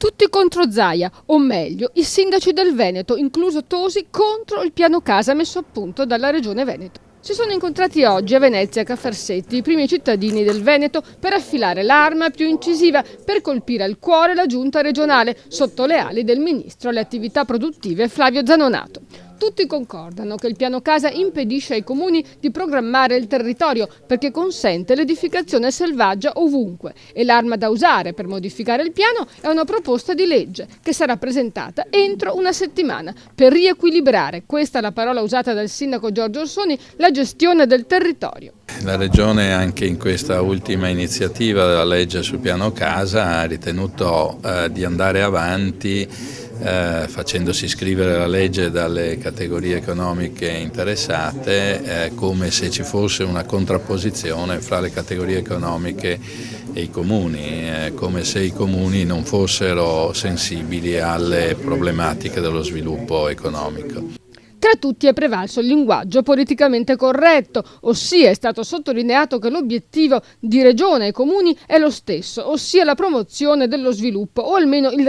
Tutti contro Zaia, o meglio, i sindaci del Veneto, incluso Tosi, contro il piano casa messo a punto dalla Regione Veneto. Si sono incontrati oggi a Venezia a Cafarsetti i primi cittadini del Veneto per affilare l'arma più incisiva per colpire al cuore la giunta regionale sotto le ali del ministro alle attività produttive Flavio Zanonato. Tutti concordano che il piano casa impedisce ai comuni di programmare il territorio perché consente l'edificazione selvaggia ovunque e l'arma da usare per modificare il piano è una proposta di legge che sarà presentata entro una settimana per riequilibrare, questa è la parola usata dal sindaco Giorgio Orsoni, la gestione del territorio. La Regione anche in questa ultima iniziativa della legge sul piano casa ha ritenuto di andare avanti facendosi scrivere la legge dalle categorie economiche interessate come se ci fosse una contrapposizione fra le categorie economiche e i comuni, come se i comuni non fossero sensibili alle problematiche dello sviluppo economico. Tra tutti è prevalso il linguaggio politicamente corretto, ossia è stato sottolineato che l'obiettivo di Regione e Comuni è lo stesso, ossia la promozione dello sviluppo o almeno il